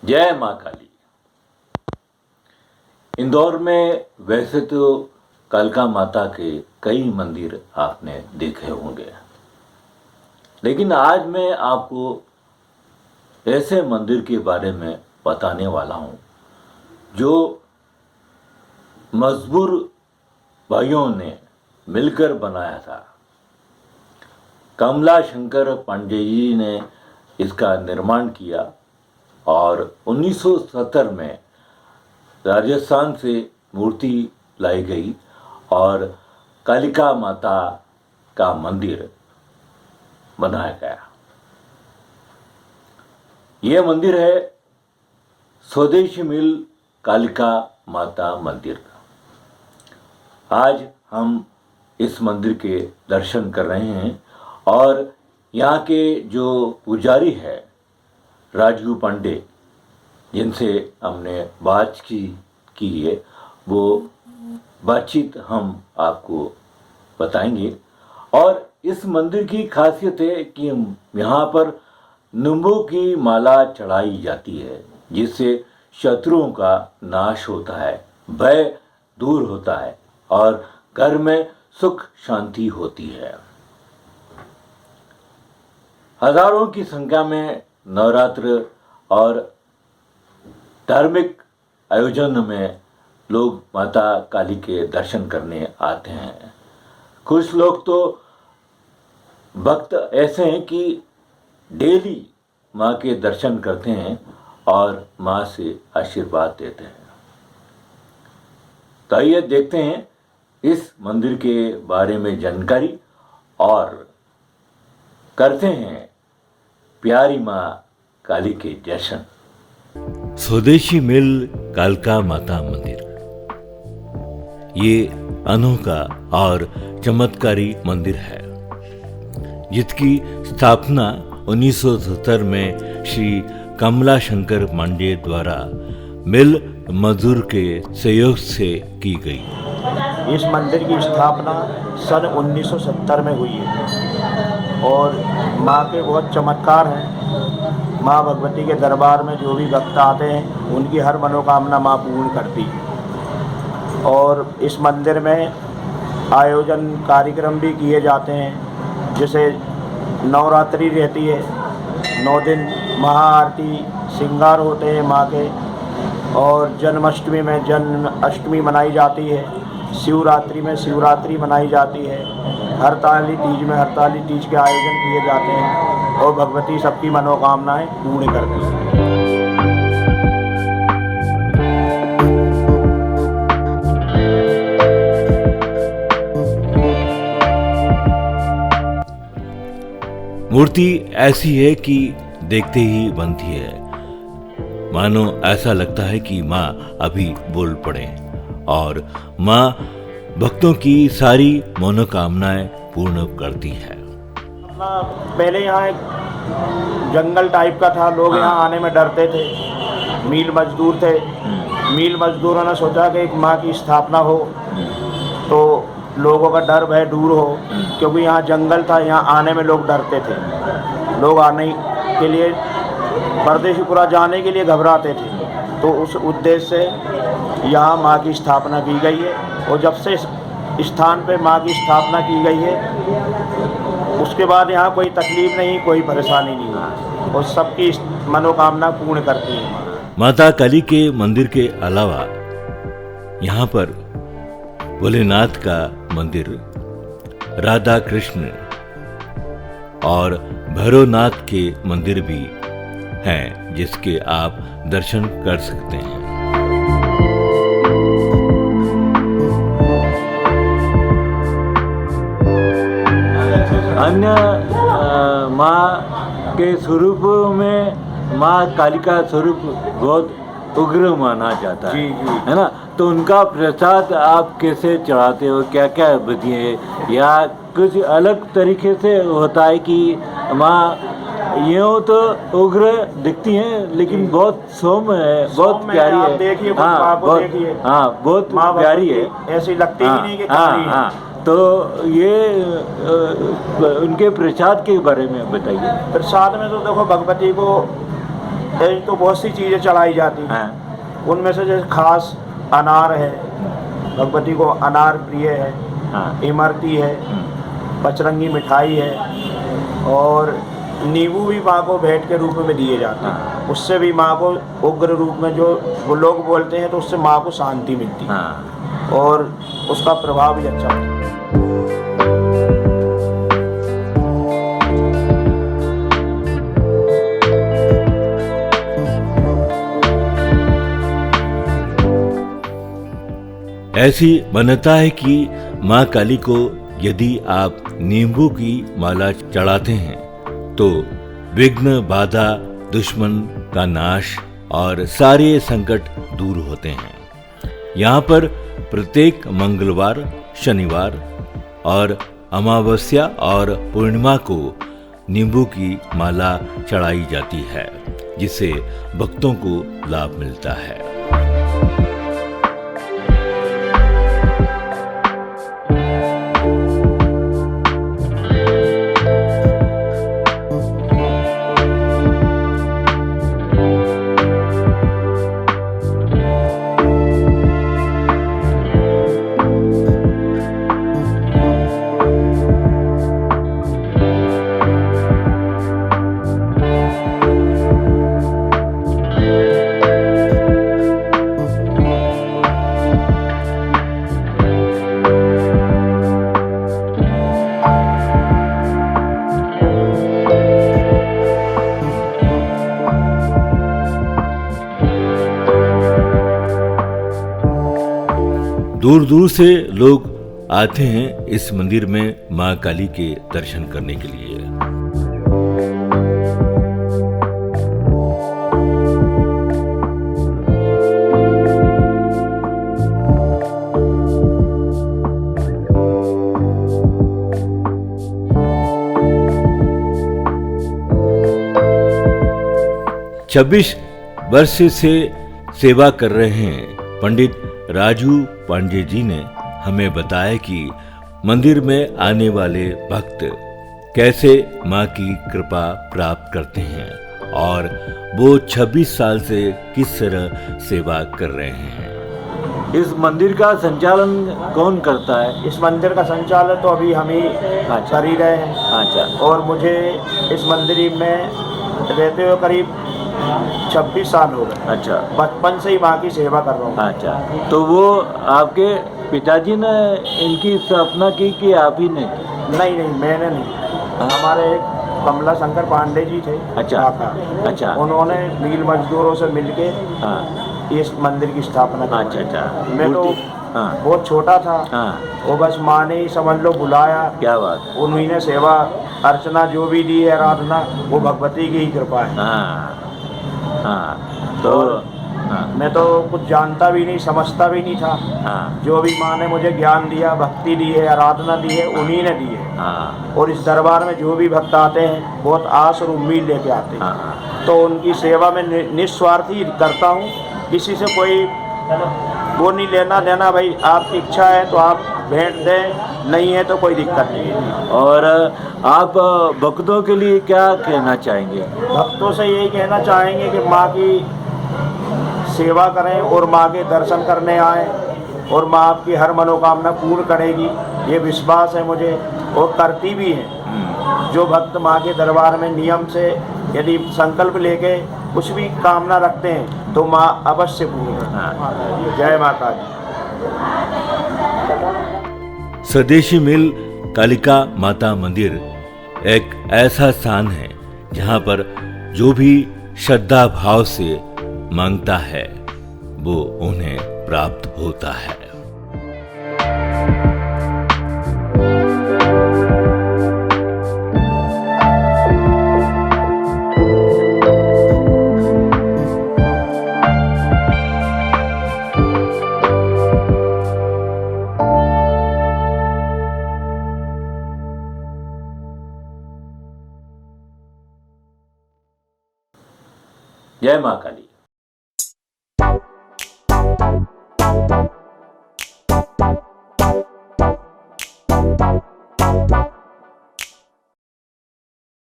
जय माँ काली। इंदौर में वैसे तो कालका माता के कई मंदिर आपने देखे होंगे, लेकिन आज मैं आपको ऐसे मंदिर के बारे में बताने वाला हूँ जो मजबूर भाइयों ने मिलकर बनाया था। कमला शंकर पांडे जी ने इसका निर्माण किया और 1970 में राजस्थान से मूर्ति लाई गई और कालिका माता का मंदिर बनाया गया। यह मंदिर है स्वदेशी मिल कालिका माता मंदिर। आज हम इस मंदिर के दर्शन कर रहे हैं और यहाँ के जो पुजारी है राजू पांडे, जिनसे हमने बात की है, वो बातचीत हम आपको बताएंगे। और इस मंदिर की खासियत है कि यहाँ पर नींबू की माला चढ़ाई जाती है, जिससे शत्रुओं का नाश होता है, भय दूर होता है और घर में सुख शांति होती है। हजारों की संख्या में नवरात्र और धार्मिक आयोजन में लोग माता काली के दर्शन करने आते हैं। कुछ लोग तो भक्त ऐसे हैं कि डेली माँ के दर्शन करते हैं और माँ से आशीर्वाद देते हैं। तो आइए देखते हैं इस मंदिर के बारे में जानकारी और करते हैं प्यारी माँ काली के दर्शन। स्वदेशी मिल कालका माता मंदिर ये अनोखा और चमत्कारी मंदिर है, जिसकी स्थापना 1970 में श्री कमला शंकर पांडे द्वारा मिल मजदूर के सहयोग से की गई। इस मंदिर की स्थापना सन 1970 में हुई है और माँ के बहुत चमत्कार हैं। माँ भगवती के दरबार में जो भी भक्त आते हैं उनकी हर मनोकामना माँ पूर्ण करती है। और इस मंदिर में आयोजन कार्यक्रम भी किए जाते हैं, जैसे नवरात्रि रहती है, 9 दिन महाआरती श्रृंगार होते हैं माँ के, और जन्माष्टमी में जन्माष्टमी मनाई जाती है, शिवरात्रि में शिवरात्रि मनाई जाती है, हरताली तीज में हरताली तीज के आयोजन किए जाते हैं और भगवती सबकी मनोकामनाएं पूर्ण करती है। मूर्ति ऐसी है कि देखते ही बनती है, मानो ऐसा लगता है कि माँ अभी बोल पड़े और माँ भक्तों की सारी मनोकामनाएं पूर्ण करती है। पहले यहाँ एक जंगल टाइप का था, लोग यहाँ आने में डरते थे, मील मजदूर थे। मील मजदूरों ने सोचा कि एक माँ की स्थापना हो तो लोगों का डर भय दूर हो, क्योंकि यहाँ जंगल था, यहाँ आने में लोग डरते थे। लोग आने के लिए परदेशीपुरा जाने के लिए घबराते थे, तो उस उद्देश्य से यहाँ माँ की स्थापना की गई है। और जब से इस स्थान पे माँ की स्थापना की गई है उसके बाद यहाँ कोई तकलीफ नहीं, कोई परेशानी नहीं है और सबकी मनोकामना पूर्ण करती है। माता काली के मंदिर के अलावा यहाँ पर भोलेनाथ का मंदिर, राधा कृष्ण और भैरवनाथ के मंदिर भी हैं, जिसके आप दर्शन कर सकते हैं। अन्य माँ के स्वरूप में माँ काली का स्वरूप बहुत उग्र माना जाता है, है ना? तो उनका प्रसाद आप कैसे चढ़ाते हो, क्या क्या विधि है, या कुछ अलग तरीके से होता है कि माँ यूँ तो उग्र दिखती हैं लेकिन बहुत सौम्य है, बहुत प्यारी है। देखिए, बहुत प्यारी है, ऐसी लगती ही नहीं कि हाँ। तो ये उनके प्रसाद के बारे में बताइए। प्रसाद में तो देखो भगवती को ऐसी तो बहुत सी चीज़ें चढ़ाई जाती हैं। हाँ उनमें से जैसे खास अनार है, भगवती को अनार प्रिय है, हाँ इमरती है, पचरंगी मिठाई है, और नींबू भी माँ को भेंट के रूप में दिए जाते हैं। उससे भी माँ को उग्र रूप में जो वो लोग बोलते हैं, तो उससे माँ को शांति मिलती है हाँ और उसका प्रभाव भी अच्छा होता है। ऐसी मान्यता है कि माँ काली को यदि आप नींबू की माला चढ़ाते हैं तो विघ्न, बाधा, दुश्मन का नाश और सारे संकट दूर होते हैं। यहाँ पर प्रत्येक मंगलवार, शनिवार और अमावस्या और पूर्णिमा को नींबू की माला चढ़ाई जाती है, जिससे भक्तों को लाभ मिलता है। दूर दूर से लोग आते हैं इस मंदिर में मां काली के दर्शन करने के लिए। छब्बीस वर्ष से सेवा कर रहे हैं पंडित राजू पांडे जी ने हमें बताया कि मंदिर में आने वाले भक्त कैसे मां की कृपा प्राप्त करते हैं और वो 26 साल से किस तरह सेवा कर रहे हैं। इस मंदिर का संचालन कौन करता है? इस मंदिर का संचालन तो अभी हम ही कर ही रहे हैं। अच्छा। और मुझे इस मंदिर में रहते हुए करीब 26 साल हो गए। अच्छा। बचपन से ही माँ की सेवा कर रहा हूँ। अच्छा, तो वो आपके पिताजी ने इनकी स्थापना की कि आप ही ने की? नहीं, मैंने नहीं। हमारे एक कमला शंकर पांडे जी थे। अच्छा। काका। अच्छा। उन्होंने मील मजदूरों से मिलके हाँ। इस मंदिर की स्थापना की। अच्छा अच्छा। मैं तो हाँ। बहुत छोटा था। हाँ। वो बस माँ ने ही समझ लो बुलाया। क्या बात। उन्हीं ने सेवा अर्चना जो भी दी है, आराधना, वो भगवती की ही कृपा है। हाँ हाँ। तो हाँ। मैं तो कुछ जानता भी नहीं, समझता भी नहीं था। हाँ। जो भी माँ ने मुझे ज्ञान दिया, भक्ति दी है, आराधना दी है, उन्हीं ने दी है। हाँ। और इस दरबार में जो भी भक्त आते हैं बहुत आस और उम्मीद लेके आते हैं। हाँ। तो उनकी सेवा में निस्वार्थी करता हूँ। किसी से कोई वो नहीं लेना देना, भाई आपकी इच्छा है तो आप भेंट दें, नहीं है तो कोई दिक्कत नहीं है। और आप भक्तों के लिए क्या कहना चाहेंगे? भक्तों से यही कहना चाहेंगे कि माँ की सेवा करें और माँ के दर्शन करने आएँ, और माँ आपकी हर मनोकामना पूर्ण करेगी, ये विश्वास है मुझे, और करती भी है। जो भक्त माँ के दरबार में नियम से यदि संकल्प लेके कुछ भी कामना रखते हैं तो माँ अवश्य पूर्ण करती है। जय माता दी। स्वदेशी मिल कालिका माता मंदिर एक ऐसा स्थान है जहां पर जो भी श्रद्धा भाव से मांगता है वो उन्हें प्राप्त होता है। जय माँ काली।